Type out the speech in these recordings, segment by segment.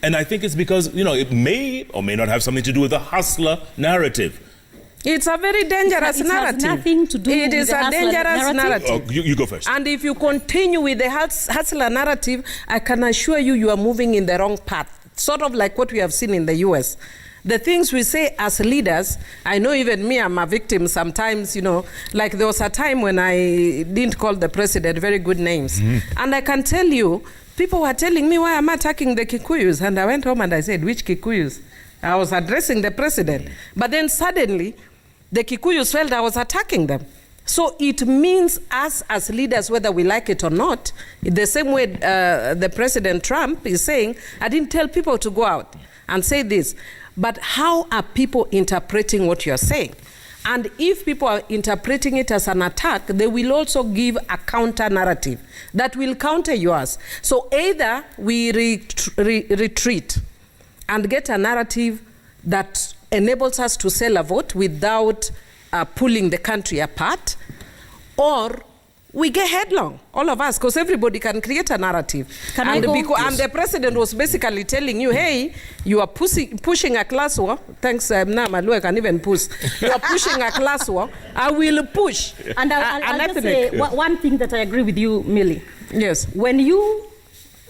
And I think it's because, it may or may not have something to do with the hustler narrative. It's a very dangerous narrative. It has nothing to do with It is a dangerous narrative. Oh, you go first. And if you continue with the hustler narrative, I can assure you, you are moving in the wrong path. Sort of like what we have seen in the US. The things we say as leaders, I know even me, I'm a victim sometimes, like there was a time when I didn't call the president very good names. And I can tell you, people were telling me, why am I attacking the Kikuyus? And I went home and I said, which Kikuyus? I was addressing the president. But then suddenly, the Kikuyus felt I was attacking them. So it means us as leaders, whether we like it or not, the same way the President Trump is saying, I didn't tell people to go out and say this. But how are people interpreting what you're saying? And if people are interpreting it as an attack, they will also give a counter narrative that will counter yours. So either we retreat and get a narrative that enables us to sell a vote without pulling the country apart, or we get headlong, all of us, because everybody can create a narrative. And the president was basically telling you, hey, you are pushing a class war. Thanks, now Malu, I can even push. You are pushing a class war. I will push. And I'll just say one thing that I agree with you, Millie. Yes. When you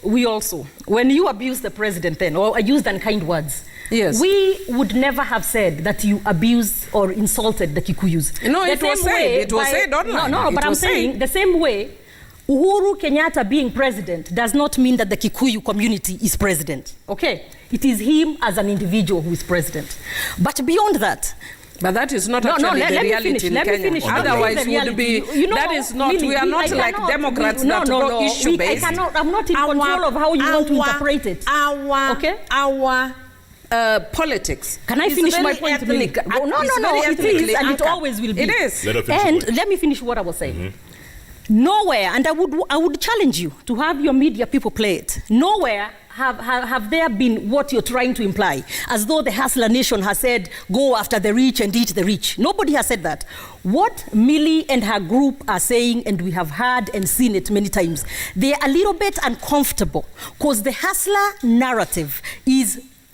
abuse the president then, or used unkind words, yes, we would never have said that you abused or insulted the Kikuyus. No, it was said online. No, but I'm saying the same way, Uhuru Kenyatta being president does not mean that the Kikuyu community is president, okay? It is him as an individual who is president. But beyond that, but that is not actually the reality in Kenya. Otherwise, would be, that is not, really, we are not like Democrats that go issue-based. I'm not in control of how you want to interpret it. Our politics. Can I finish my point? No, it is, and it always will be. It is. And let me finish what I was saying. Nowhere, and I would challenge you to have your media people play it. Nowhere have there been what you're trying to imply, as though the Hustler Nation has said, go after the rich and eat the rich. Nobody has said that. What Millie and her group are saying, and we have heard and seen it many times, they are a little bit uncomfortable because the hustler narrative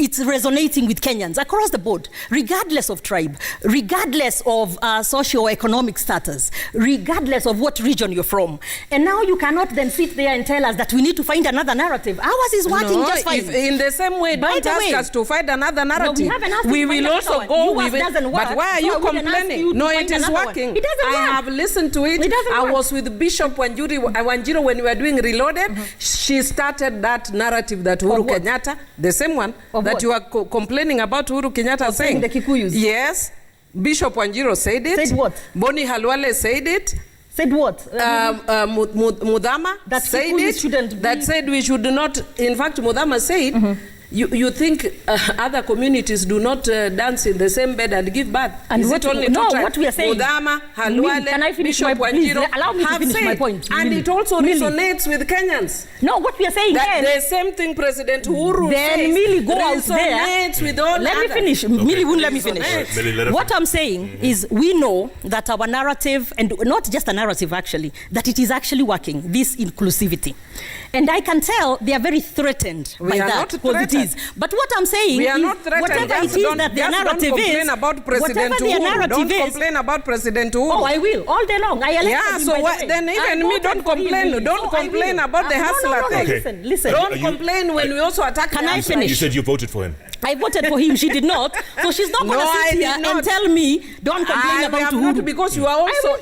it's resonating with Kenyans across the board, regardless of tribe, regardless of socio-economic status, regardless of what region you're from. And now you cannot then sit there and tell us that we need to find another narrative. Ours is working just fine. In the same way, don't ask us to find another narrative. No, we haven't asked we will also go with it. But why are you complaining? No, it is working. It doesn't work. I have listened to it. I was with Bishop Wanjiru when we were doing Reloaded. She started that narrative that Uhuru Kenyatta, the same one, that you are complaining about Uhuru Kenyatta saying. The Kikuyus. Yes. Bishop Wanjiru said it. Said what? Boni Halwale said it. Said what? Mudama that said it. That said we should not. In fact, Mudama said, you think other communities do not dance in the same bed and give birth? And is what, it only what we are saying? Mudama, Halwale, can I finish Bishop Wanjiru allow me to finish said, my point. And it also resonates with Kenyans. No, what we are saying that then, the same thing President Uhuru then says Millie go out there. With all let me finish. Okay. Millie won't let me finish. What I'm saying is we know that our narrative, and not just a narrative actually, that it is actually working, this inclusivity. And I can tell they are very threatened by that, because it is. But what I'm saying we are is, not threatened. whatever it is that their narrative is, about President Uhuru. Don't complain about President Uhuru. Oh, I will, all day long. Then even me, don't complain. Don't complain about the hustler thing. Listen. Don't complain when we also attack him. Can I finish? You said you voted for him. I voted for him. She did not. So she's not going to sit here and tell me, don't complain about Uhuru. Because you are also,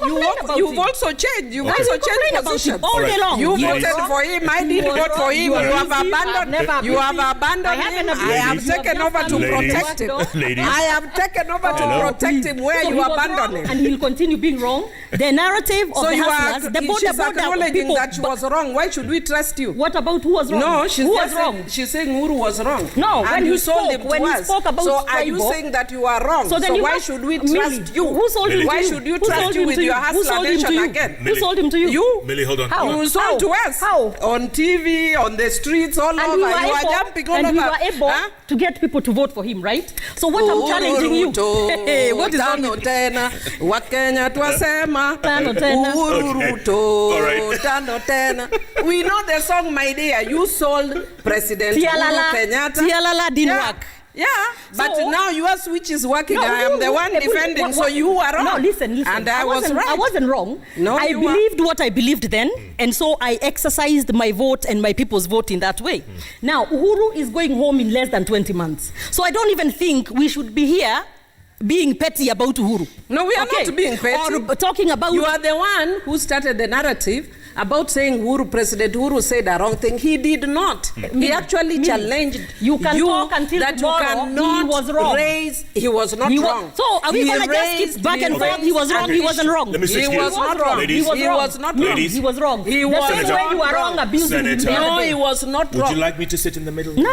you've also changed. You've also changed position. All day long. You voted for him. I didn't vote for him. You have abandoned him. I have taken over to protect him. I have taken over to protect him where you abandoned him. And he'll continue being wrong. The narrative of the hustlers, the she's acknowledging that she was wrong. Why should we trust you? What about who was wrong? No, who was wrong? She's saying Uhuru was wrong. No, when you spoke, him to when he us. spoke about so are you tribal- saying that you are wrong? So then you why have- should we Millie, trust you? who sold him to Why you? should you Who trust sold you him with to your you? Who Hustler sold him to Nation you? again? Who Millie. sold him to you? You? Millie, hold on. How? Hold on. You sold to us How? on TV, on the streets, all And over. we You were are able, jumping all and over. we were able Huh? to get people to vote for him, right? So what I'm challenging you, hey, what is wrong Tano with tena Wakenya twasema Tano tena. Uhuru Okay. Ruto All right. Tano tena. We know the song, my dear. You sold President Uhuru Tialala, Kenyatta. Tialala didn't Yeah. work. Yeah, but So- now yours, which is working, No, I am the one defending, so you are wrong. No, listen. And I was wasn't, right. I wasn't wrong. No, I you were. believed what I believed then, and so I exercised my vote and my people's vote in that way. Now, Uhuru is going home in less than 20 months. So I don't even think we should be here being petty about Uhuru. No, we are not being petty. Or talking about... You are the one who started the narrative about saying President Uhuru said a wrong thing. He did not. He actually challenged You can talk until that tomorrow. you cannot He was wrong. raise. He was not He wrong. was, so are we He going to just raised- keep back and he forth? He was raised wrong, an he wasn't issue. wrong. Let me switch He gears. was not wrong. Ladies. He was He wrong. was not No, wrong. Ladies. he was wrong. He the was same Senator. way you are wrong wrong. abusing him the Senator. other No, day. he was not Would wrong. you like me to sit in the middle? No.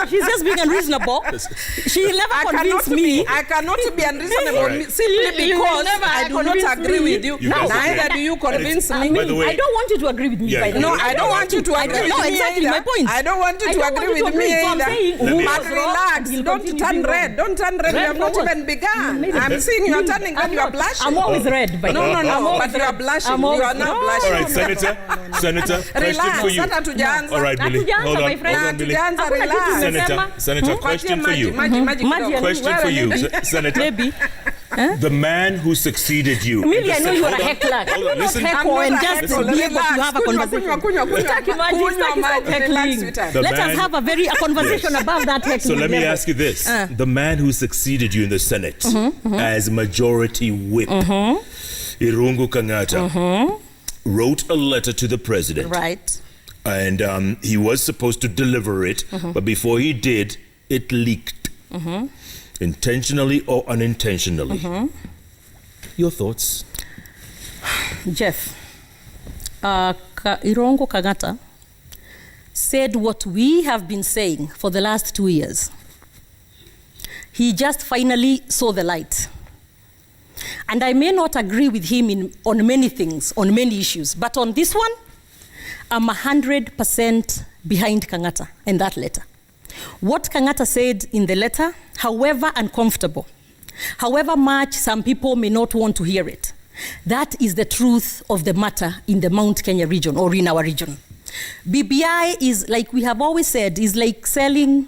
She's just being unreasonable. She never convinced me. I cannot be unreasonable All right. simply You will because never I do not convince agree me. with you. You guys Neither agree. do you convince And me. by the way- I don't want you to agree with me, Yeah, by the you way. No, I don't want you to agree with No, me exactly, either. my point. I don't want you I to don't agree want you with to me agree. So I'm either. saying Let me- But was wrong relax, and he'll don't continue turn being red. wrong. Don't turn red. You Red have for not what? even begun. Maybe. I'm seeing you're Maybe. turning I'm red. You are not. blushing. I'm always red, by the No, way. no, I'm no. always But you are red. blushing. I'm You always are not red. blushing. All right, Senator. Senator, question Relax. for you. Sasa tujaanza. All right, Millie. Hatujaanza, Hold my on. friend. Hold on, Millie. Hatujaanza, Hakuna kitu relax. nimesema. Senator, question for you. Maji kidogo. Question for you, Senator. Maybe. The man who succeeded you. in Millie, the I know Senate- you are a Hold on. heckler. Can Hold you on, not listen. heckle I'm and not a just heckler. be able to Relax. have a Kunywa, conversation? kunywa. Sitaki maji, Kunywa sitaki maji. stop Relax, heckling. sweetheart. The Let us man- have a conversation Yes. above that heckling. So let me level. ask you this. The man who succeeded you in the Senate as majority whip, Irungu Kangata, wrote a letter to the president. Right. And he was supposed to deliver it, but before he did, it leaked. Intentionally or unintentionally. Your thoughts? Jeff, Irungu Kangata said what we have been saying for the last 2 years. He just finally saw the light. And I may not agree with him on many things, on many issues, but on this one, I'm 100% behind Kangata and that letter. What Kangata said in the letter, however uncomfortable, however much some people may not want to hear it, that is the truth of the matter in the Mount Kenya region or in our region. BBI is, like we have always said, is like selling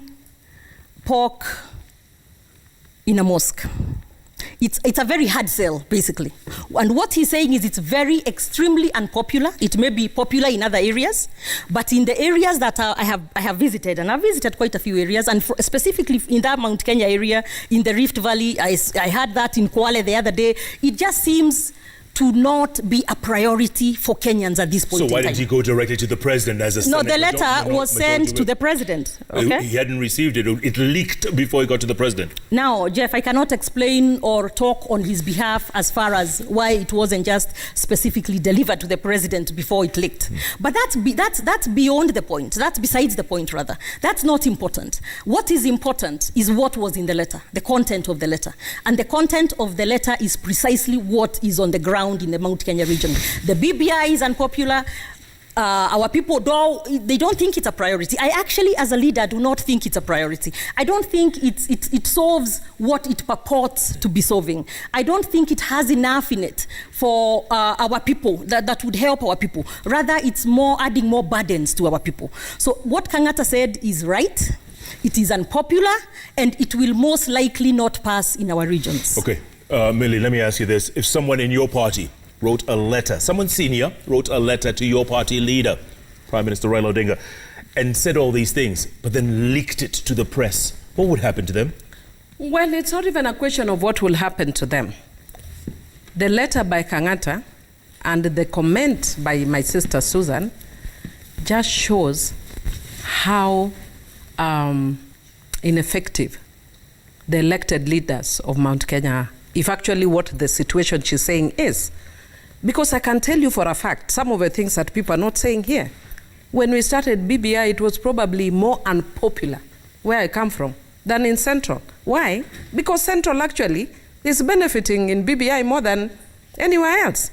pork in a mosque. It's a very hard sell, basically. And what he's saying is it's very extremely unpopular. It may be popular in other areas, but in the areas that I have visited, and I've visited quite a few areas, and specifically in that Mount Kenya area, in the Rift Valley, I had that in Kwale the other day. It just seems to not be a priority for Kenyans at this point So in why time. did he go directly to the president as a No, Senate the letter was sent to the president. Okay? He hadn't received it. It leaked before it got to the president. Now, Jeff, I cannot explain or talk on his behalf as far as why it wasn't just specifically delivered to the president before it leaked. But that's beyond the point. That's besides the point, rather. That's not important. What is important is what was in the letter, the content of the letter. And the content of the letter is precisely what is on the ground in the Mount Kenya region. The BBI is unpopular. Our people, though, they don't think it's a priority. I actually, as a leader, do not think it's a priority. I don't think it solves what it purports to be solving. I don't think it has enough in it for our people, that would help our people. Rather, it's more adding more burdens to our people. So what Kangata said is right. It is unpopular, and it will most likely not pass in our regions. Okay. Millie, let me ask you this. If someone in your party wrote a letter, someone senior wrote a letter to your party leader, Prime Minister Raila Odinga, and said all these things, but then leaked it to the press, what would happen to them? Well, it's not even a question of what will happen to them. The letter by Kangata and the comment by my sister Susan just shows how ineffective the elected leaders of Mount Kenya are, if actually what the situation she's saying is. Because I can tell you for a fact, some of the things that people are not saying here. When we started BBI, it was probably more unpopular, where I come from, than in Central. Why? Because Central actually is benefiting in BBI more than anywhere else.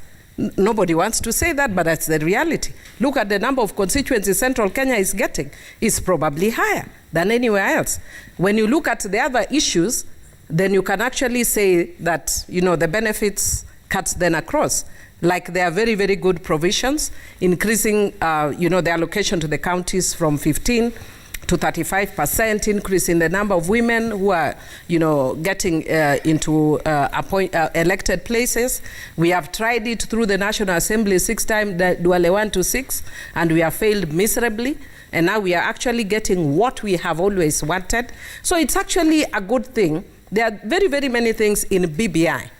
Nobody wants to say that, but that's the reality. Look at the number of constituencies Central Kenya is getting. It's probably higher than anywhere else. When you look at the other issues, then you can actually say that, you know, the benefits cuts then across. Like there are very, very good provisions, increasing, you know, the allocation to the counties from 15 to 35%, increase in the number of women who are, you know, getting into elected places. We have tried it through the National Assembly 6 times, Duale 1 to 6, and we have failed miserably. And now we are actually getting what we have always wanted. So it's actually a good thing. There are very, very many things in BBI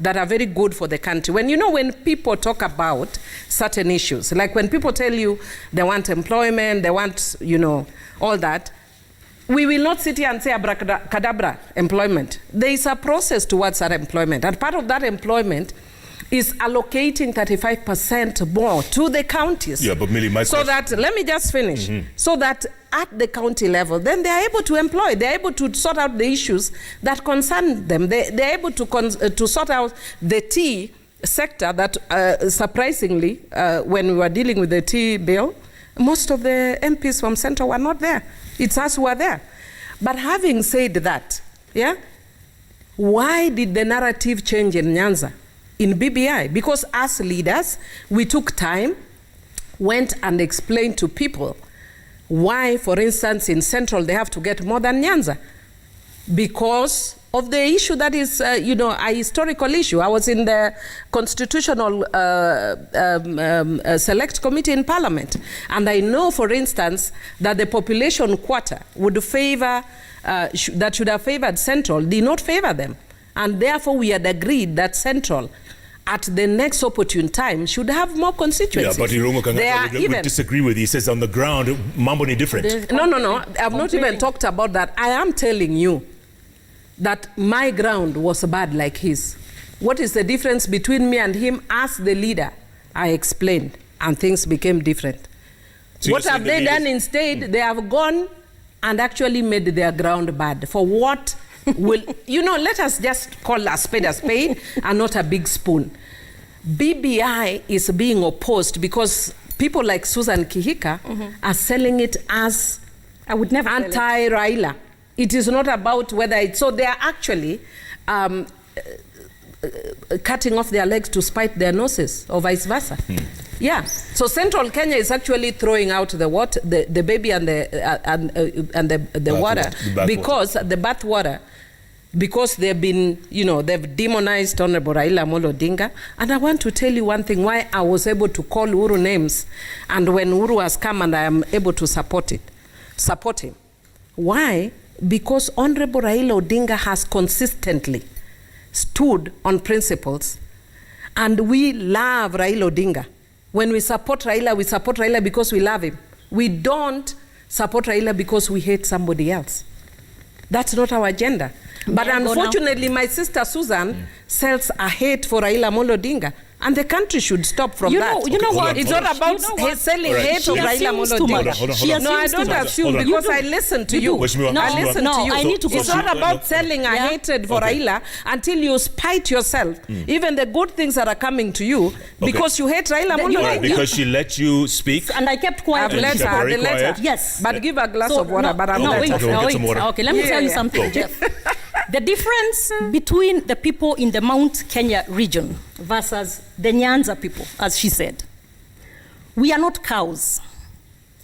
that are very good for the country. When, you know, when people talk about certain issues, like when people tell you they want employment, they want, you know, all that, we will not sit here and say abracadabra employment. There is a process towards that employment. And part of that employment is allocating 35% more to the counties. Yeah, but Millie, my so question... that, let me just finish. So that at the county level, then they are able to employ, they are able to sort out the issues that concern them. They are able to sort out the tea sector that, surprisingly, when we were dealing with the tea bill, most of the MPs from Central were not there. It's us who are there. But having said that, yeah, why did the narrative change in Nyanza, in BBI? Because as leaders, we took time, went and explained to people why, for instance, in Central they have to get more than Nyanza. Because of the issue that is, you know, a historical issue. I was in the Constitutional Select Committee in Parliament, and I know, for instance, that the population quota would favor, that should have favored Central, did not favor them. And therefore, we had agreed that Central, at the next opportune time, should have more constituencies. Yeah, but Irungu Kang'ata would disagree with you. He says on the ground, mambo ni different. No. I've not even talked about that. I am telling you that my ground was bad like his. What is the difference between me and him? As the leader, I explained, and things became different. So what have they done instead? They have gone and actually made their ground bad. For what will, you know, let us just call a spade and not a big spoon. BBI is being opposed because people like Susan Kihika are selling it as I would never anti-Raila. It is not about whether it's... So they are actually cutting off their legs to spite their noses, or vice versa. Yeah. So Central Kenya is actually throwing out the water, the baby and the water, because the bath water, because they've been, you know, they've demonized Honorable Raila Amolo Odinga. And I want to tell you one thing, why I was able to call Uhuru names, and when Uhuru has come and I am able to support him. Why? Because Honorable Raila Odinga has consistently stood on principles, and we love Raila Odinga. When we support Raila because we love him. We don't support Raila because we hate somebody else. That's not our agenda. But unfortunately, my sister Susan sells a hate for Raila Amolo Odinga. And the country should stop from that. You know what? It's not about selling hate of Raila Amolo Odinga. No, I don't assume, because I listen to you. I listen to you. I need to It's not about selling a hatred for Raila until you spite yourself. Even the good things that are coming to you, because you hate Raila Amolo Odinga. Because she let you speak. And I kept quiet. I've let her. Yes. But give a glass of water. But I'm not. Okay, let me tell you something, Jeff. The difference between the people in the Mount Kenya region versus the Nyanza people, as she said, we are not cows.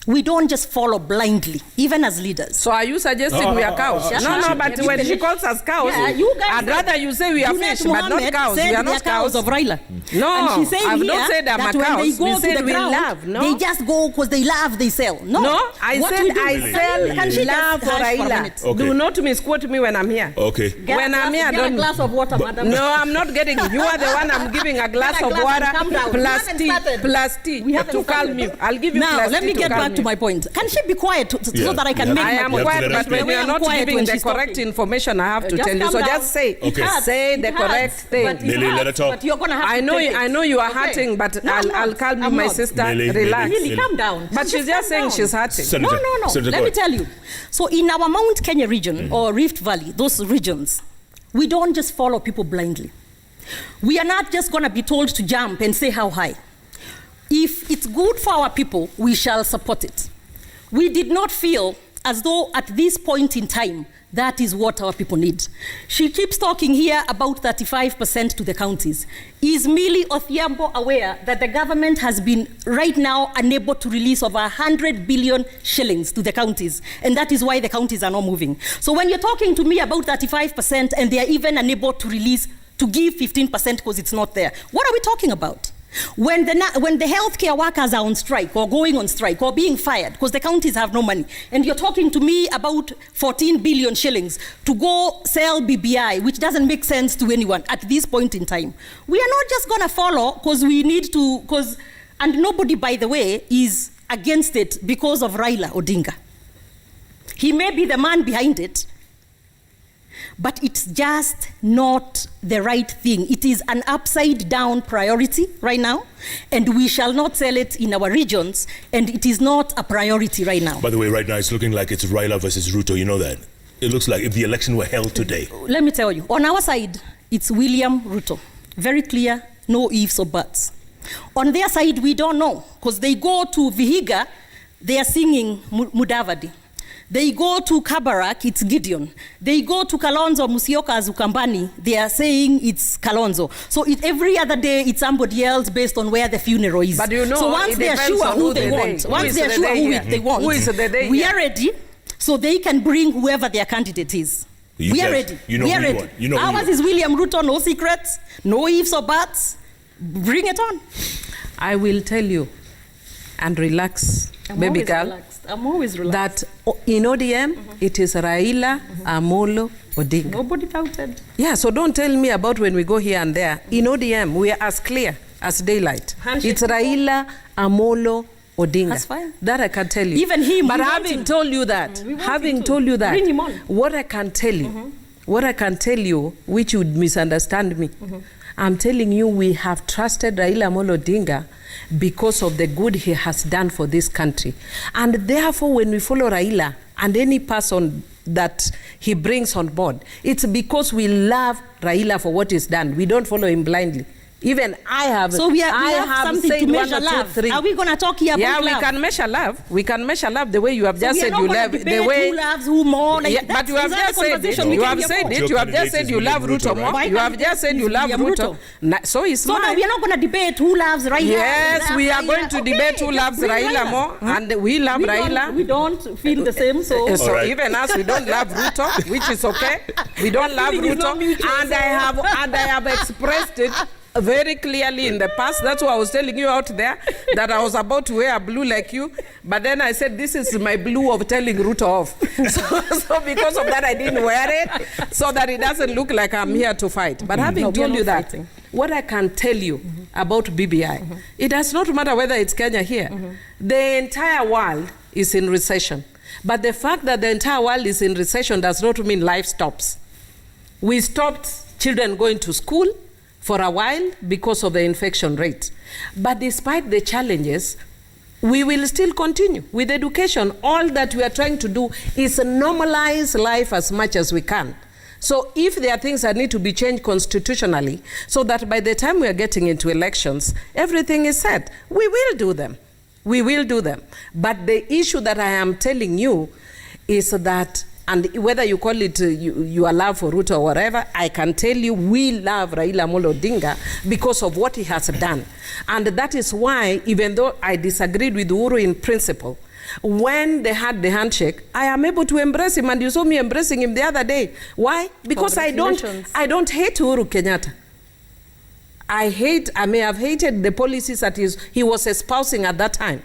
We don't just follow blindly, even as leaders. So are you suggesting we are cows? No, but when she calls us cows, I'd rather you say we are fish, but not cows. We are not cows of Raila. No, and she said I've not said I'm a cow. When they go to the ground, love, they just go because they love, they sell. No, I said I sell love for Raila. Okay. Do not misquote me when I'm here. Okay. When I'm here, get a glass of water, madam. No, I'm not getting. You are the one I'm giving a glass of water plus tea to calm you. I'll give you now. plus Let me get back to my point. Can she be quiet so that I can make I my am point? quiet, but when you're not giving the she's correct talking. information, I have to Just tell you. calm So down. just say, say the correct thing. Millie, let her talk. But you're gonna have I to know, take it. I know you are Okay. hurting, but No, I'm I'll not. calm you, I'm my not. sister. Millie, Relax. Really, calm down. But she's just calm saying down. she's hurting. Senator, No. Senator, Let go me ahead. tell you. So in our Mount Kenya region or Rift Valley, those regions, we don't just follow people blindly. We are not just going to be told to jump and say how high. If it's good for our people, we shall support it. We did not feel as though at this point in time, that is what our people need. She keeps talking here about 35% to the counties. Is Millie Odhiambo aware that the government has been right now unable to release over 100 billion shillings to the counties? And that is why the counties are not moving. So when you're talking to me about 35% and they are even unable to release, to give 15% because it's not there, what are we talking about? When the healthcare workers are on strike or going on strike or being fired because the counties have no money, and you're talking to me about 14 billion shillings to go sell BBI, which doesn't make sense to anyone at this point in time. We are not just going to follow because we need to, and nobody, by the way, is against it because of Raila Odinga. He may be the man behind it, but it's just not the right thing. It is an upside down priority right now, and we shall not sell it in our regions, and it is not a priority right now. By the way, right now it's looking like it's Raila versus Ruto. You know that? It looks like if the election were held today. Let me tell you, on our side, it's William Ruto. Very clear, no ifs or buts. On their side, we don't know, because they go to Vihiga, they are singing Mudavadi. They go to Kabarak, it's Gideon. They go to Kalonzo Musyoka's Ukambani, they are saying it's Kalonzo. So every other day, it's somebody else based on where the funeral is. But you know, so once they are sure who they want, once they are sure who they want, we are ready, so they can bring whoever their candidate is. We are ready. You know we are who you ready. want. You know Ours is William Ruto, no secrets, no ifs or buts. Bring it on. I will tell you, and relax, baby girl. Relaxed. I'm always relaxed. That in ODM, it is Raila Amolo Odinga. Nobody doubted. Yeah, so don't tell me about when we go here and there. In ODM, we are as clear as daylight. Handshake It's Raila Amolo Odinga. That's fine. That I can tell you. Even him, But we want having him. told you that, Bring him on. what I can tell you, which would misunderstand me, I'm telling you, we have trusted Raila Amolo Odinga because of the good he has done for this country. And therefore, when we follow Raila and any person that he brings on board, it's because we love Raila for what he's done. We don't follow him blindly. Even I have. So we have something said to 1 measure or 2, love. 3. Are we going to talk here about love? Yeah, we can measure love. We can measure love the way you have So just we are said not you gonna love debate the way. who loves who more. Like Yeah, but you have just said it. You have said it. You have just said you love Ruto more. right? You have just said you love William Ruto. Ruto. So is So now mine. we are not going to debate who loves Raila. Yes, we are Raila. going to Okay, debate who just loves bring Raila more, and we love Raila. We don't feel the same, so. So All right. even us, we don't love Ruto, which is okay. We don't love feeling is not Ruto, mutual, and I have expressed it very clearly in the past. That's why I was telling you out there that I was about to wear blue like you, but then I said this is my blue of telling Ruto off. So because of that, I didn't wear it so that it doesn't look like I'm here to fight. But having No, we are told you not that, fighting. what I can tell you about BBI, it does not matter whether it's Kenya here. The entire world is in recession. But the fact that the entire world is in recession does not mean life stops. We stopped children going to school for a while because of the infection rate. But despite the challenges, we will still continue with education. All that we are trying to do is normalize life as much as we can. So if there are things that need to be changed constitutionally, so that by the time we are getting into elections, everything is set, we will do them. We will do them. But the issue that I am telling you is that, and whether you call it your love for Ruto or whatever, I can tell you we love Raila Amolo Odinga because of what he has done. And that is why, even though I disagreed with Uhuru in principle, when they had the handshake, I am able to embrace him, and you saw me embracing him the other day. Why? Because I don't hate Uhuru Kenyatta. I may have hated the policies that he was espousing at that time.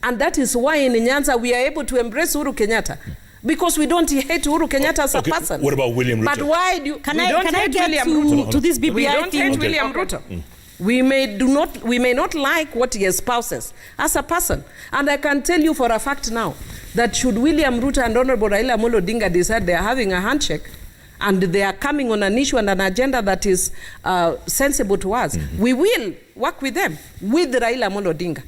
And that is why in Nyanza we are able to embrace Uhuru Kenyatta. Because we don't hate Uhuru Kenyatta as a person. What about William Ruto? But why do Can I get to this BBI We don't thing? hate William Ruto. We may not like what he espouses as a person. And I can tell you for a fact now that should William Ruto and Honorable Raila Amolo Odinga decide they are having a handshake and they are coming on an issue and an agenda that is sensible to us, we will work with them, with Raila Amolo Odinga.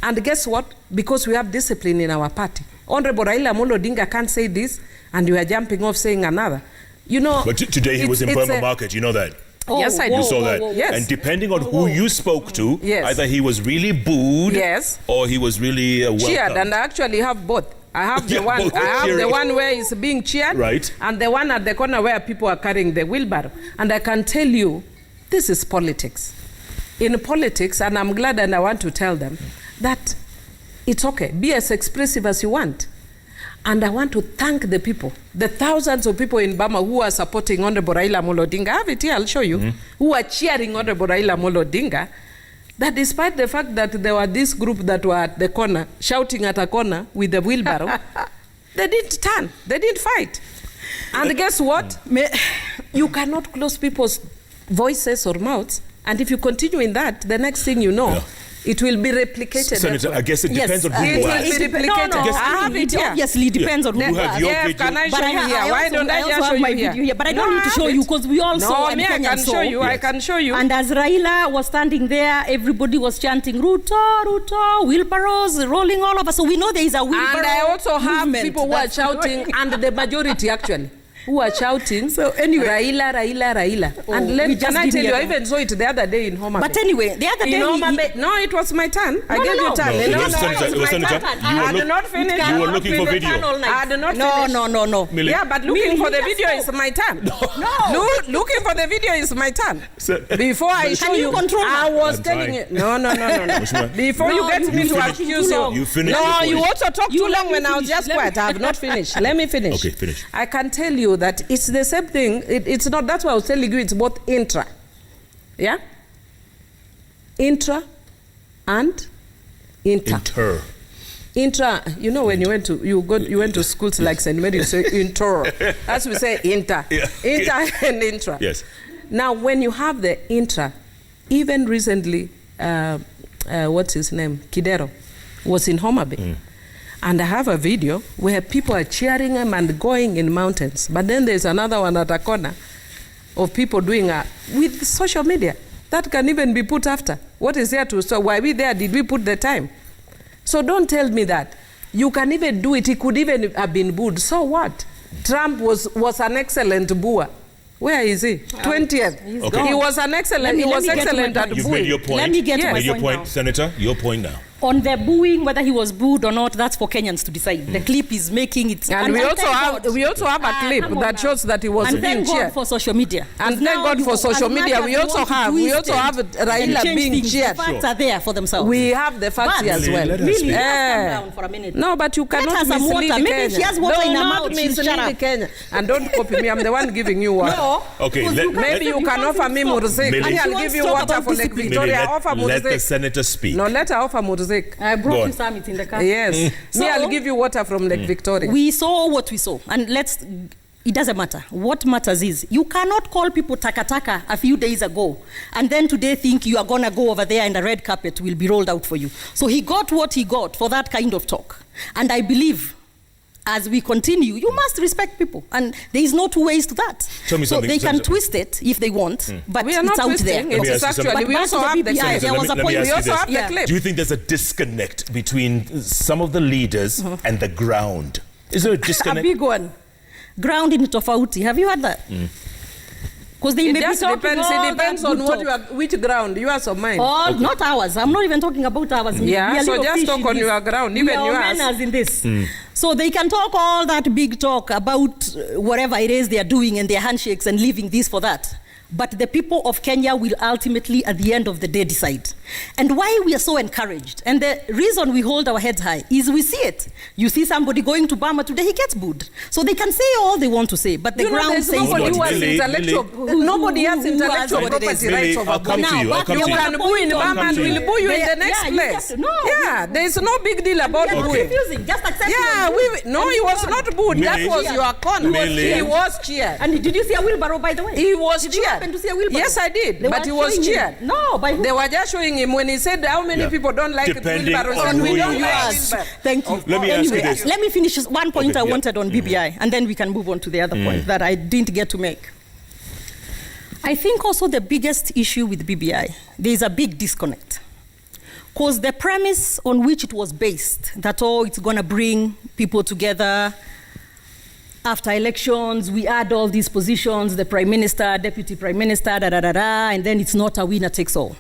And guess what? Because we have discipline in our party. Honorable Raila Amolo Odinga can't say this and you are jumping off saying another. You know, but today he was in Burma Market, you know that? Oh, yes, I do. You saw that. Yes. And depending on who you spoke to, either he was really booed, or he was really welcomed. Cheered, and I actually have both. I have the one. I have the one where he's being cheered, right, and the one at the corner where people are carrying the wheelbarrow. And I can tell you, this is politics. In politics, and I'm glad, and I want to tell them that it's okay. Be as expressive as you want. And I want to thank the people, the thousands of people in Burma who are supporting Honorable Raila Amolo Odinga. I have it here, I'll show you, who are cheering Honorable Raila Amolo Odinga, that despite the fact that there were this group that were at the corner, shouting at a corner with the wheelbarrow, they didn't turn, they didn't fight. And guess what? You cannot close people's voices or mouths, and if you continue in that, the next thing you know, it will be replicated. Senator, I guess it depends on who it you will ask. be replicated. No, I have it here. Obviously depends on who you have your video. Can I show you here? Why don't I just show you here? But I don't need to show you because we all saw. No, me, I can show you. I can show you. And as Raila was standing there, everybody was chanting Ruto, Ruto, wheelbarrows rolling all over. So we know there is a wheelbarrow. And I also have movement people who are shouting, and the majority actually, who are shouting, so anyway, Raila, Raila, Raila. Oh, and can I tell you, I even saw it the other day in Homa Bay. But anyway, the other day... No, it was my turn. I gave you turn. No, it was my turn. I did not finish. You were looking for video. I did not finish. No. Yeah, but looking for the video is my turn. No. Looking for the video is my turn. Before I show you, I was telling you. No. Before you get me to accuse you. You finished. No, you also talked too long when I was just quiet. I have not finished. Let me finish. Okay, finish. I can tell you that it's the same thing. It's not, that's why I was telling you it's both intra. Yeah? Intra and inter. Intra, you know, when you went to schools like St. Mary, you say inter. As we say inter. Inter and intra. Yes. Now, when you have the intra, even recently, what's his name? Kidero was in Homa Bay. And I have a video where people are cheering him and going in mountains. But then there's another one at a corner of people doing with social media. That can even be put after. What is there to so why we there? Did we put the time? So don't tell me that. You can even do it. He could even have been booed. So what? Trump was an excellent booer. Where is he? 20th. Okay. He was an excellent. He was excellent at booing. You've made your point. Let me get to my your point, now. Senator. Your point now. On the booing, whether he was booed or not, that's for Kenyans to decide. The clip is making it. And we also have a clip that shows that he was being cheered. And thank God for social media. And thank God for social media. We also have Raila being cheered. The facts are there for themselves. We have the facts here as well. Really, calm down for a minute. No, but you cannot mislead Kenya. Maybe she has water in her mouth. Mislead Kenya. And don't copy me. I'm the one giving you water. No. Okay. Maybe you can offer me Murzik. Maybe I'll give you water for Lake Victoria. Offer Murzik. Let the senator speak. No, let her offer Murzik. I brought you some. It's in the car. Yes. So, me, I'll give you water from Lake Victoria. We saw what we saw. And it doesn't matter. What matters is you cannot call people takataka a few days ago and then today think you are going to go over there and a red carpet will be rolled out for you. So he got what he got for that kind of talk. And I believe as we continue, you must respect people. And there is no two ways to that. Tell me so something. They can twist it if they want, but we are not it's out twisting. there. It's actually, we also have the clip. There was a point. We also have the clip. Do you think there's a disconnect between some of the leaders and the ground? Is there a disconnect? A big one. Ground in tofauti. Have you heard that? Because they may be talking it depends on which ground, yours or mine. Oh, okay. Not ours. I'm not even talking about ours. Yeah, so just talk on your ground, even yours. In this. So they can talk all that big talk about whatever it is they are doing and their handshakes and leaving this for that. But the people of Kenya will ultimately, at the end of the day, decide. And why we are so encouraged, and the reason we hold our heads high, is we see it. You see somebody going to Burma today, he gets booed. So they can say all they want to say, but the ground says... Nobody has intellectual property rights over I'll come to you. You can boo in Burma and we'll boo you in the next place. Yeah, there's no big deal about booing. Just accept no, he was not booed. That was your corner. He was cheered. And did you see a wheelbarrow, by the way? He was cheered. happened to see a wheelbarrow? Yes, I did. They But were he was showing him. cheered. No, by who? They were just showing him when he said how many people don't like Depending wheelbarrows. on And who we know you you are ask. wheelbarrow. Thank you. Let me ask you this. Let me finish one point Okay, I yeah. wanted on BBI, and then we can move on to the other point that I didn't get to make. I think also the biggest issue with BBI, there is a big disconnect. Because the premise on which it was based, that, oh, it's going to bring people together after elections, we add all these positions, the prime minister, deputy prime minister, and then it's not a winner takes all.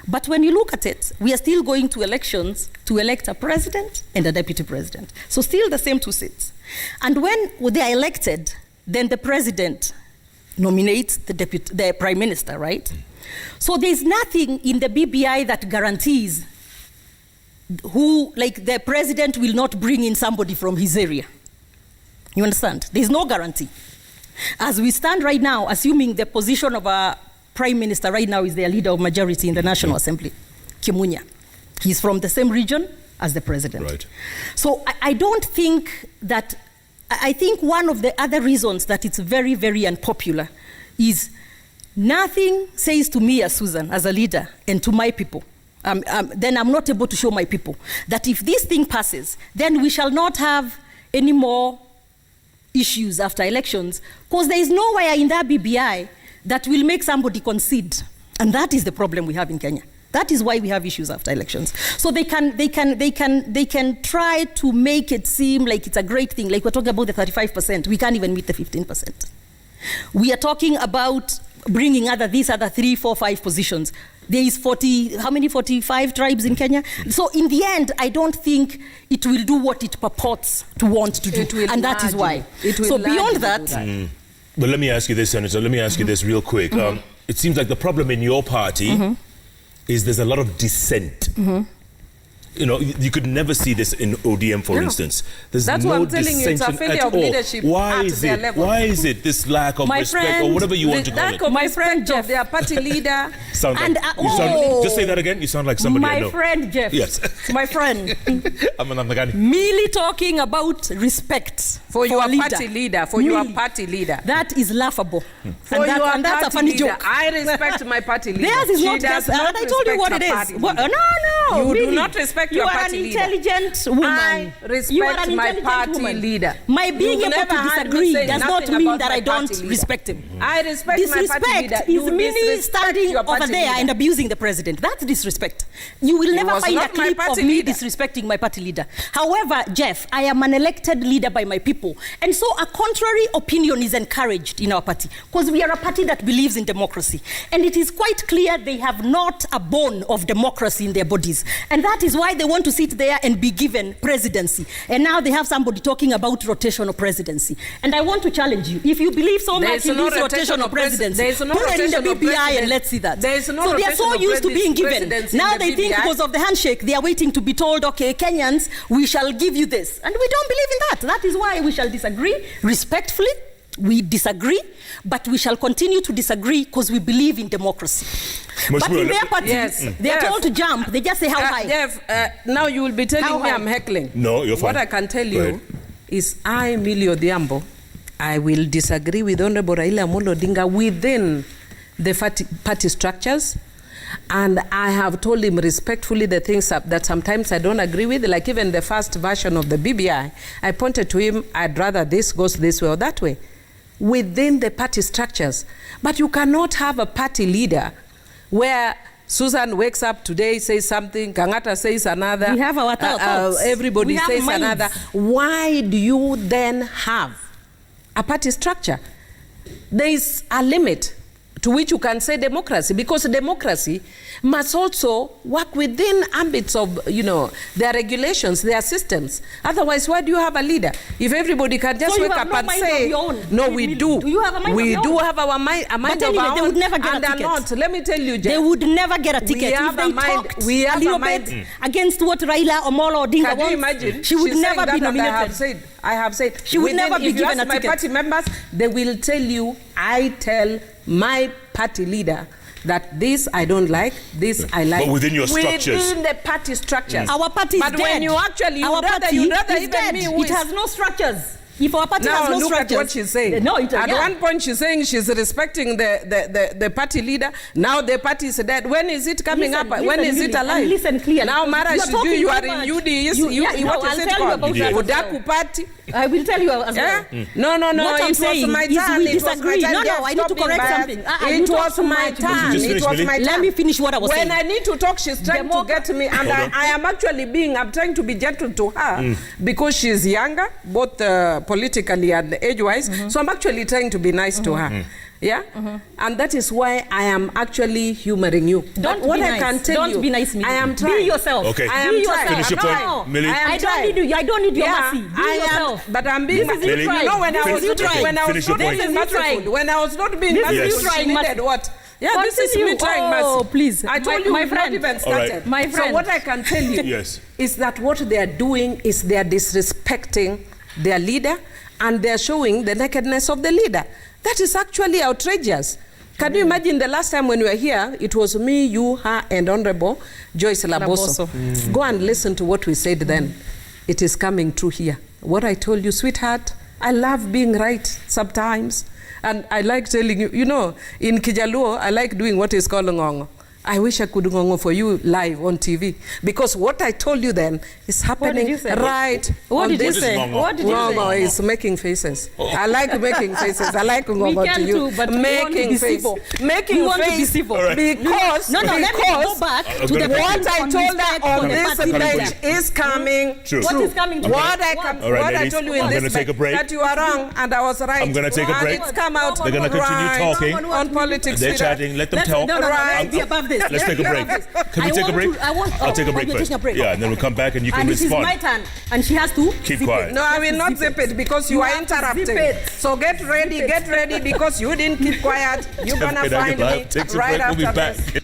But when you look at it, we are still going to elections to elect a president and a deputy president. So still the same 2 seats. And when they are elected, then the president nominates the prime minister, right? So there's nothing in the BBI that guarantees who, like the president will not bring in somebody from his area. You understand? There's no guarantee. As we stand right now, assuming the position of a prime minister right now is the leader of majority in the National Assembly, Kimunya. He's from the same region as the president. Right. So I don't think that, I think one of the other reasons that it's very, very unpopular is nothing says to me as Susan, as a leader, and to my people, then I'm not able to show my people that if this thing passes, then we shall not have any more issues after elections, because there is nowhere in that BBI that will make somebody concede. And that is the problem we have in Kenya. That is why we have issues after elections. So they can try to make it seem like it's a great thing. Like we're talking about the 35%. We can't even meet the 15%. We are talking about bringing these other 3, 4, 5 positions. There is 45 tribes in Kenya? So in the end, I don't think it will do what it purports to want to do. And that is why. So beyond that. But let me ask you this, Senator. Let me ask you this real quick. It seems like the problem in your party is there's a lot of dissent. You know, you could never see this in ODM, for instance. There's That's no what I'm telling you. It's a dissension failure at of all. leadership Why at is their it? level. Why is it this lack of My respect, friend, or whatever you want to The call lack it? of My respect friend of Jeff. their party leader. Sound like, And, just say that again. You sound like somebody I know. My friend Jeff. Yes. My friend. I'm an Amagani. Merely talking about respect For your leader. party leader, for your party leader. That is laughable. For your and that's a party funny leader. joke. I respect my party leader. Theirs is She not does just, and I told you what it respect her is. party leader. No, You do really. not respect your party leader. You are an intelligent woman. I respect You are an my intelligent party woman. leader. My being You've able never to heard me disagree say does not nothing mean about that my I don't party leader. respect him. I respect my party Disrespect leader. is You merely disrespect standing your over party there leader. and abusing the president. That's disrespect. You will never was find a not my clip of party me leader. disrespecting my party leader. However, Jeff, I am an elected leader by my people. And so a contrary opinion is encouraged in our party because we are a party that believes in democracy. And it is quite clear they have not a bone of democracy in their bodies. And that is why they want to sit there and be given presidency. And now they have somebody talking about rotational presidency. And I want to challenge you. If you believe so There much is in no this rotational rotational presidency, there is no put it in the rotational BBI president. and let's see that. There is no so they are so rotational used to being given. presidency in Now the they think BBI. because of the handshake, they are waiting to be told, okay, Kenyans, we shall give you this. And we don't believe in that. That is why we shall disagree respectfully. We disagree, but we shall continue to disagree because we believe in democracy. But in their party, Yes. they are Jeff. told to jump. They just say how high. Jeff, now you will be telling How me high? I'm heckling. No, you're fine. What I can tell Go you ahead. is I, Emilio Odhiambo, I will disagree with Honorable Raila Amolo Odinga within the party structures. And I have told him respectfully the things that sometimes I don't agree with, like even the first version of the BBI. I pointed to him, I'd rather this goes this way or that way, within the party structures. But you cannot have a party leader where Susan wakes up today, says something, Kangata says another. We have our thoughts. Everybody We have says minds. another. Why do you then have a party structure? There is a limit to which you can say democracy, because democracy must also work within ambits of, you know, their regulations, their systems. Otherwise, why do you have a leader? If everybody can just So you wake have up no and mind say, of your own? no, we do. Do you have a mind of we your do own? have our mind, a mind of anyway, our they own. would never get a and they're ticket. not. Let me tell you, Jeff. They would never get a We ticket have if a they mind- talked we have a a little mind- bit against what Raila Amolo Odinga Can wants. you imagine? She would She's never saying be that, and nominated. I have said. She would never be if you given ask a my ticket. party members, they will tell you, I tell my party leader that this I don't like, this I like. But within your structures. Within the party structures. Our party is but dead. when you actually, Our party you'd rather is even dead. me who It is- has no structures. If our party Now has no look at structures, what she's saying. No, it, at yeah. one point she's saying she's respecting the party leader. Now the party is dead. When is it coming Listen, up? When is listen, it alive? and listen clearly. Now Mara You are Shiju, talking you too are in much. UDS. Yeah, What no, is I'll it tell you called? about that as well. Udaku party. I will tell you as Yeah? well. No, What I'm it was saying my is turn. we It was my disagree. turn. No, Yes, I need to stop being correct biased. something. You It talk was too my much. turn. Just It finish, was Millie. my turn. Let me finish what I was When saying. I need to talk, she's trying to get me, and I am actually I'm trying to be gentle to her because she's younger, both politically and age-wise. So I'm actually trying to be nice to her. Yeah, and that is why I am actually humoring you. Don't But what be I nice. can tell Don't you, be nice, Millie. I am trying. Be yourself. Okay. I am Be trying. yourself. Finish your point, No. Millie. I don't need your mercy. Be I yourself. am, but I'm being. This is you Millie. trying. You know, when I This was is you trying. when I was Finish your not point. being This is you merciful, trying. when I was not being This is merciful, you she trying, needed what? Yeah, this is Continue. me trying Oh, mercy. please. I told My- you my we've not friend. even All right. started. My So friend. what I can tell you Yes. is that what they are doing is they are disrespecting their leader and they are showing the nakedness of the leader. That is actually outrageous. Can you imagine the last time when we were here, it was me, you, her, and Honorable Joyce Laboso. Go and listen to what we said then. It is coming true here. What I told you, sweetheart, I love being right sometimes. And I like telling you, you know, in Kijaluo, I like doing what is called ngongo. I wish I could ngongo for you live on TV. Because what I told you then is happening you say? right What on did you this. say? ngongo? What did you say? Ngongo is making faces. I like making faces. I like ngongo We can to you. too, but we want to be Making face. civil. Making We want to be face civil. All right. because No, let me go because back I'm to gonna the put what I on told respect her on for the this party page leader. is coming True. What true. is coming true? What I What? come, All right, what I ladies, told you in I'm this gonna take page, a break. that you are wrong and I was right. I'm gonna take a And break. it's come out They're gonna continue right talking. on politics. They're sweetheart. chatting. Let them Let's, talk. no, Right. be above this. Let's take a break. Can we I take a want break? to- I want- I'll take a oh, break you're first. taking a break. Yeah, and then we'll come back and you can And it is respond. my turn, and she has to Keep zip quiet. it. No, I will not Zip zip it because you You are have to zip interrupting. it. So get ready because you didn't keep quiet. You're gonna Okay, now find goodbye. me Take some right break. We'll be after back. this.